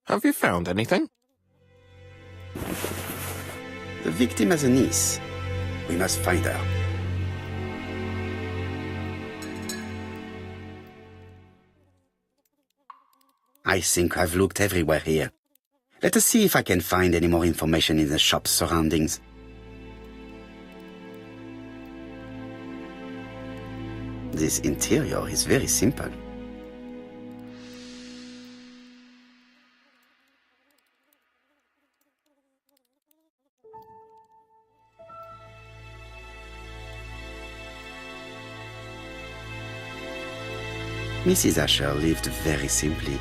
Have you found anything? The victim has a niece. We must find her. I think I've looked everywhere here. Let us see if I can find any more information in the shop's surroundings. This interior is very simple. Mrs. Asher lived very simply.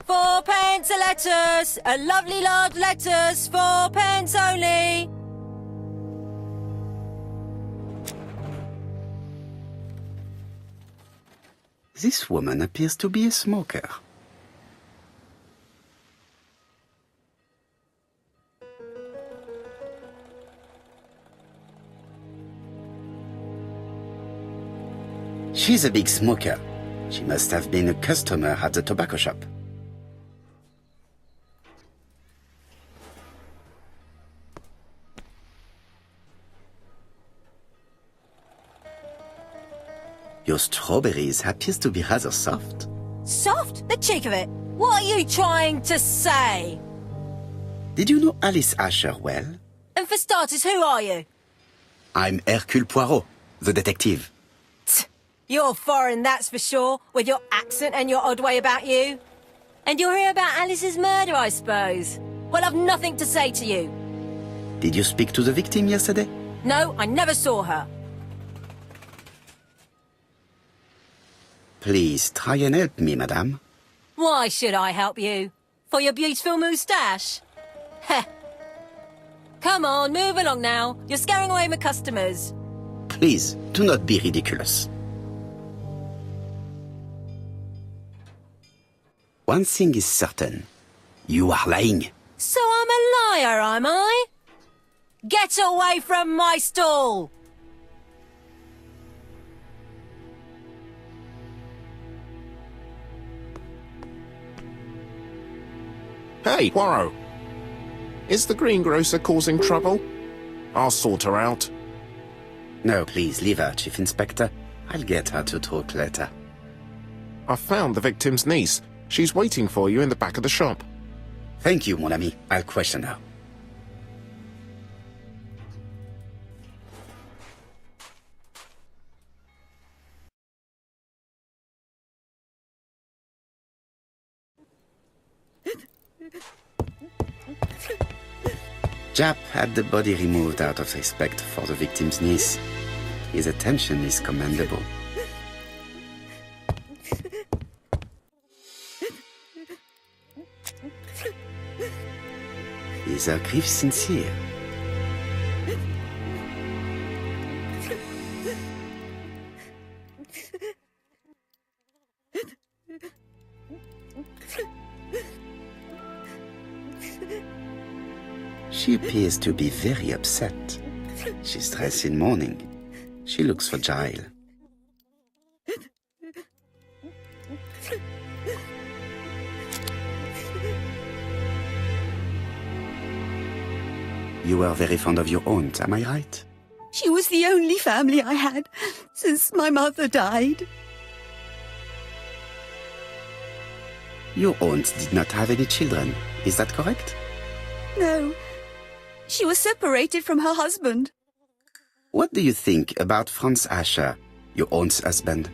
£4 a lettuce, a lovely large lettuce, 4p only. This woman appears to be a smoker. She's a big smoker. She must have been a customer at the tobacco shop. Your strawberries appears to be rather soft. Soft? The cheek of it. What are you trying to say? Did you know Alice Asher well? And for starters, who are you? I'm Hercule Poirot, the detective. You're foreign, that's for sure, with your accent and your odd way about you. And you're here about Alice's murder, I suppose. Well, I've nothing to say to you. Did you speak to the victim yesterday? No, I never saw her. Please try and help me, madame. Why should I help you? For your beautiful moustache? Heh. Come on, move along now. You're scaring away my customers. Please, do not be ridiculous. One thing is certain. You are lying. So I'm a liar, am I? Get away from my stall! Hey, Poirot. Is the greengrocer causing trouble? I'll sort her out. No, please, leave her, Chief Inspector. I'll get her to talk later. I found the victim's niece. She's waiting for you in the back of the shop. Thank you, mon ami. I'll question her. Jap had the body removed out of respect for the victim's niece. His attention is commendable. Is her grief sincere? She appears to be very upset. She's dressed in mourning. She looks fragile. You were very fond of your aunt, am I right? She was the only family I had since my mother died. Your aunt did not have any children, is that correct? No. She was separated from her husband. What do you think about Franz Asher, your aunt's husband?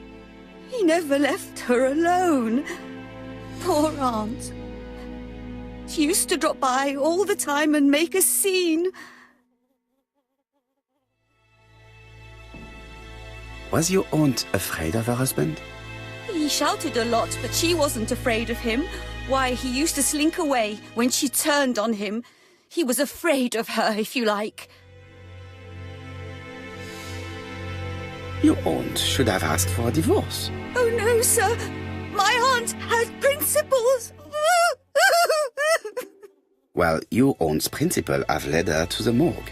He never left her alone. Poor aunt. She used to drop by all the time and make a scene. Was your aunt afraid of her husband? He shouted a lot, but she wasn't afraid of him. Why, he used to slink away when she turned on him. He was afraid of her, if you like. Your aunt should have asked for a divorce. Oh, no, sir. My aunt has principles. Well, your aunt's principal have led her to the morgue.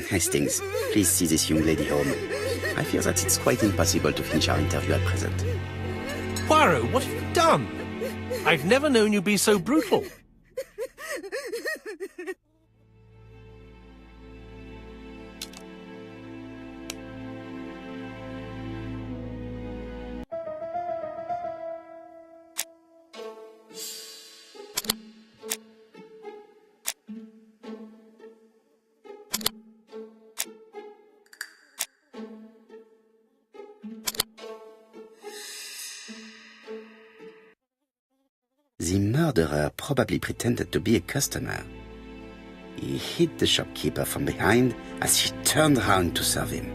Hastings, please see this young lady home. I fear that it's quite impossible to finish our interview at present. Poirot, what have you done? I've never known you be so brutal. The murderer probably pretended to be a customer. He hit the shopkeeper from behind as she turned around to serve him.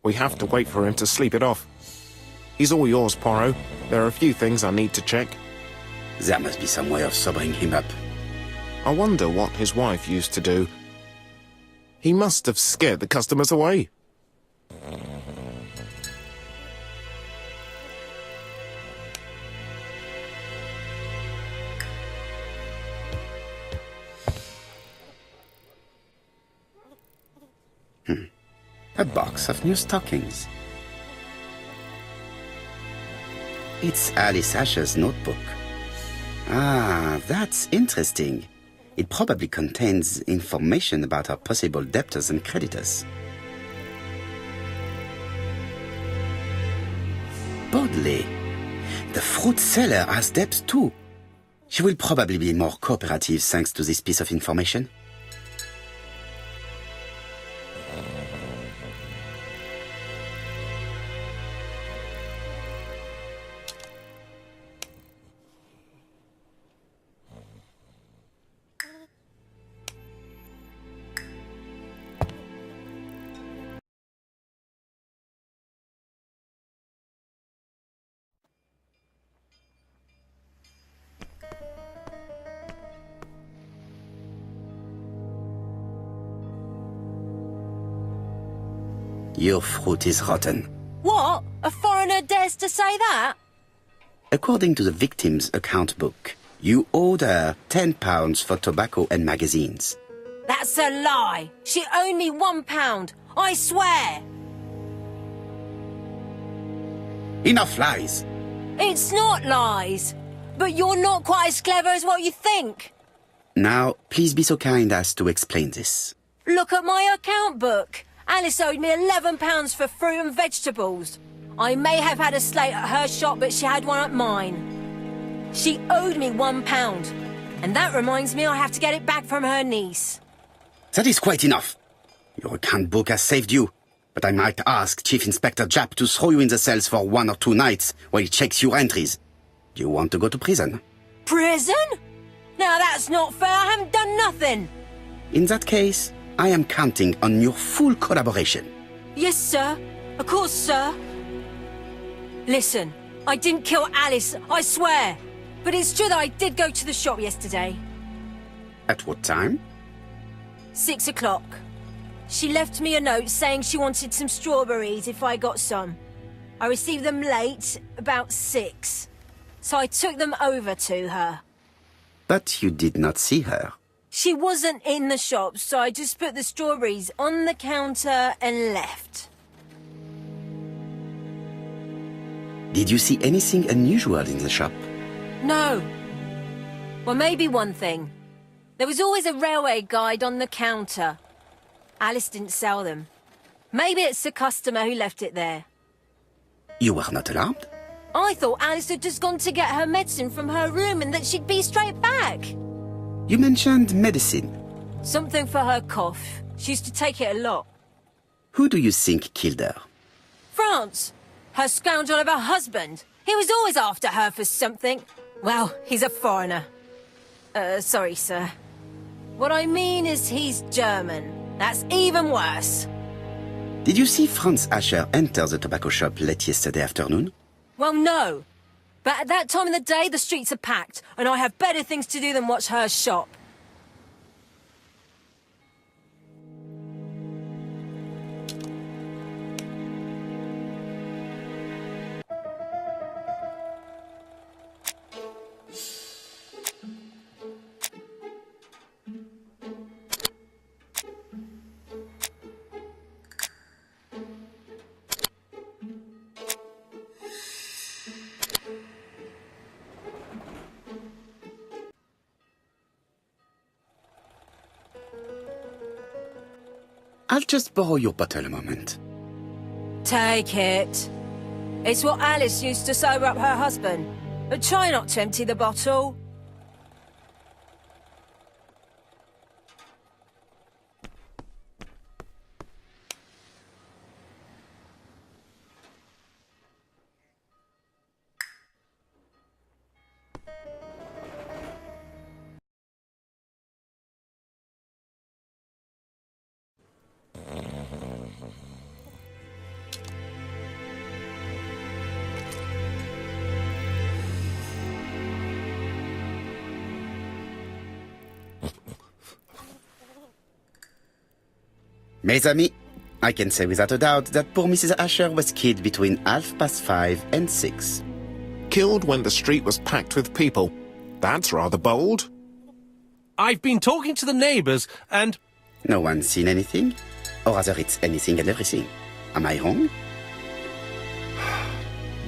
We have to wait for him to sleep it off. He's all yours, Poirot. There are a few things I need to check. There must be some way of sobering him up. I wonder what his wife used to do. He must have scared the customers away. A box of new stockings. It's Alice Asher's notebook. Ah, that's interesting. It probably contains information about our possible debtors and creditors. Bodley. The fruit seller has debts too. She will probably be more cooperative thanks to this piece of information. Your fruit is rotten. What? A foreigner dares to say that? According to the victim's account book, you owed her £10 for tobacco and magazines. That's a lie. She owed me £1. I swear. Enough lies! It's not lies. But you're not quite as clever as what you think. Now, please be so kind as to explain this. Look at my account book. Alice owed me £11 for fruit and vegetables. I may have had a slate at her shop, but she had one at mine. She owed me £1. And that reminds me I have to get it back from her niece. That is quite enough. Your account book has saved you, but I might ask Chief Inspector Japp to throw you in the cells for 1 or 2 nights while he checks your entries. Do you want to go to prison? Prison? Now that's not fair. I haven't done nothing. In that case, I am counting on your full collaboration. Yes, sir. Of course, sir. Listen, I didn't kill Alice, I swear. But it's true that I did go to the shop yesterday. At what time? 6 o'clock. She left me a note saying she wanted some strawberries if I got some. I received them late, about 6. So I took them over to her. But you did not see her. She wasn't in the shop, so I just put the strawberries on the counter and left. Did you see anything unusual in the shop? No. Well, maybe one thing. There was always a railway guide on the counter. Alice didn't sell them. Maybe it's the customer who left it there. You were not alarmed? I thought Alice had just gone to get her medicine from her room and that she'd be straight back. You mentioned medicine. Something for her cough. She used to take it a lot. Who do you think killed her? France. Her scoundrel of a husband. He was always after her for something. Well, he's a foreigner. Sorry, sir. What I mean is he's German. That's even worse. Did you see Franz Asher enter the tobacco shop late yesterday afternoon? Well, no. But at that time of the day, the streets are packed, and I have better things to do than watch her shop. I'll just borrow your bottle a moment. Take it. It's what Alice used to sober up her husband. But try not to empty the bottle. Mes amis, I can say without a doubt that poor Mrs. Asher was killed between 5:30 and 6. Killed when the street was packed with people. That's rather bold. I've been talking to the neighbours, and... No one's seen anything? Or rather, it's anything and everything. Am I wrong?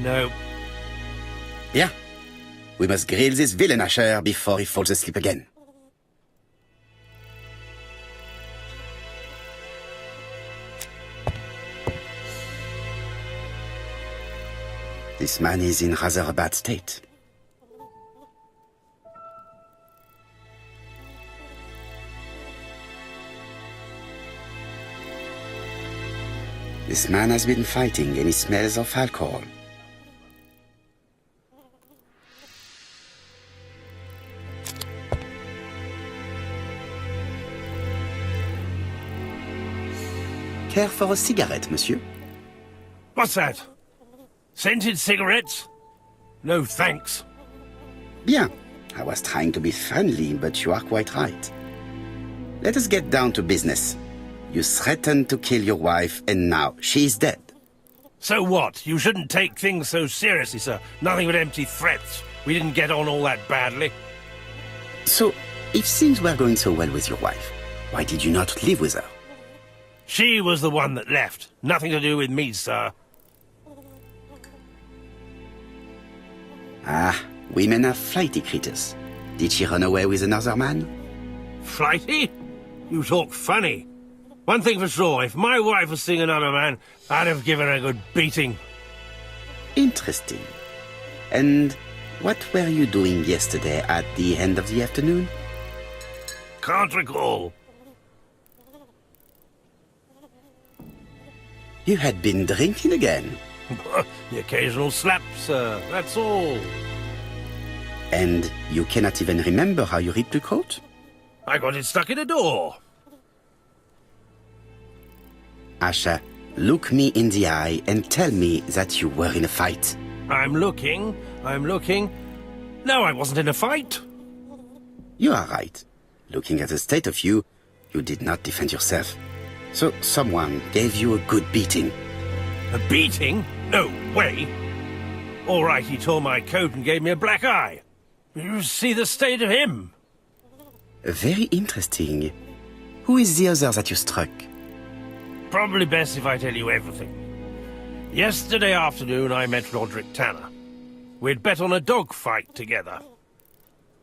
No. Bien. We must grill this villain Asher before he falls asleep again. This man is in rather a bad state. This man has been fighting and he smells of alcohol. Care for a cigarette, monsieur? What's that? Scented cigarettes? No, thanks. Bien. I was trying to be friendly, but you are quite right. Let us get down to business. You threatened to kill your wife, and now she is dead. So what? You shouldn't take things so seriously, sir. Nothing but empty threats. We didn't get on all that badly. So, if things were going so well with your wife, why did you not live with her? She was the one that left. Nothing to do with me, sir. Ah, women are flighty creatures. Did she run away with another man? Flighty? You talk funny. One thing for sure, if my wife was seeing another man, I'd have given her a good beating. Interesting. And what were you doing yesterday at the end of the afternoon? Can't recall. You had been drinking again. The occasional slap, sir, that's all. And you cannot even remember how you ripped the coat? I got it stuck in a door. Asha, look me in the eye and tell me that you were in a fight. I'm looking. No, I wasn't in a fight. You are right. Looking at the state of you, you did not defend yourself. So someone gave you a good beating. A beating? No way. All right, he tore my coat and gave me a black eye. You see the state of him? Very interesting. Who is the other that you struck? Probably best if I tell you everything. Yesterday afternoon, I met Roderick Tanner. We'd bet on a dog fight together.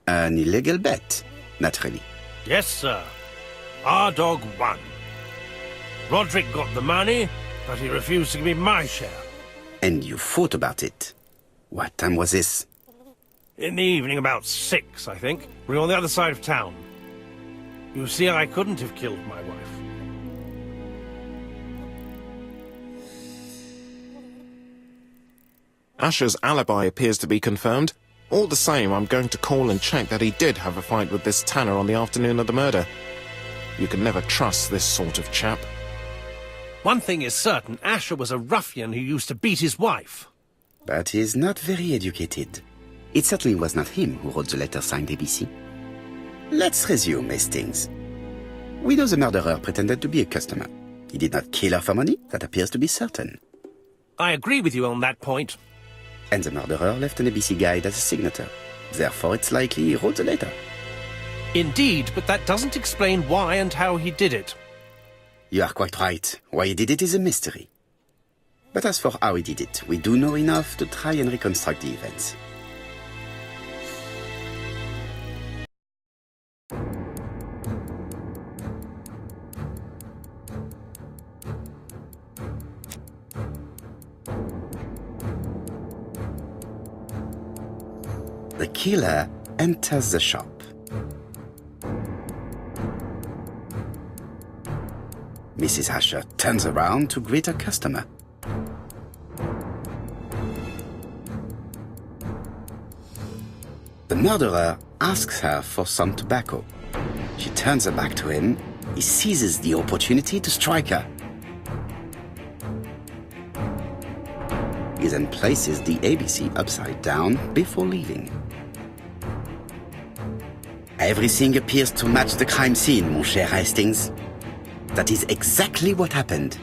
An illegal bet, naturally. Yes, sir. Our dog won. Roderick got the money, but he refused to give me my share. And you fought about it. What time was this? In the evening, about 6, I think. We were on the other side of town. You see, I couldn't have killed my wife. Asher's alibi appears to be confirmed. All the same, I'm going to call and check that he did have a fight with this Tanner on the afternoon of the murder. You can never trust this sort of chap. One thing is certain, Asher was a ruffian who used to beat his wife. But he is not very educated. It certainly was not him who wrote the letter signed ABC. Let's resume, Hastings. We know the murderer pretended to be a customer. He did not kill her for money, that appears to be certain. I agree with you on that point. And the murderer left an ABC guide as a signature. Therefore, it's likely he wrote the letter. Indeed, but that doesn't explain why and how he did it. You are quite right. Why he did it is a mystery. But as for how he did it, we do know enough to try and reconstruct the events. The killer enters the shop. Mrs. Asher turns around to greet her customer. The murderer asks her for some tobacco. She turns her back to him. He seizes the opportunity to strike her. He then places the ABC upside down before leaving. Everything appears to match the crime scene, mon cher Hastings. That is exactly what happened.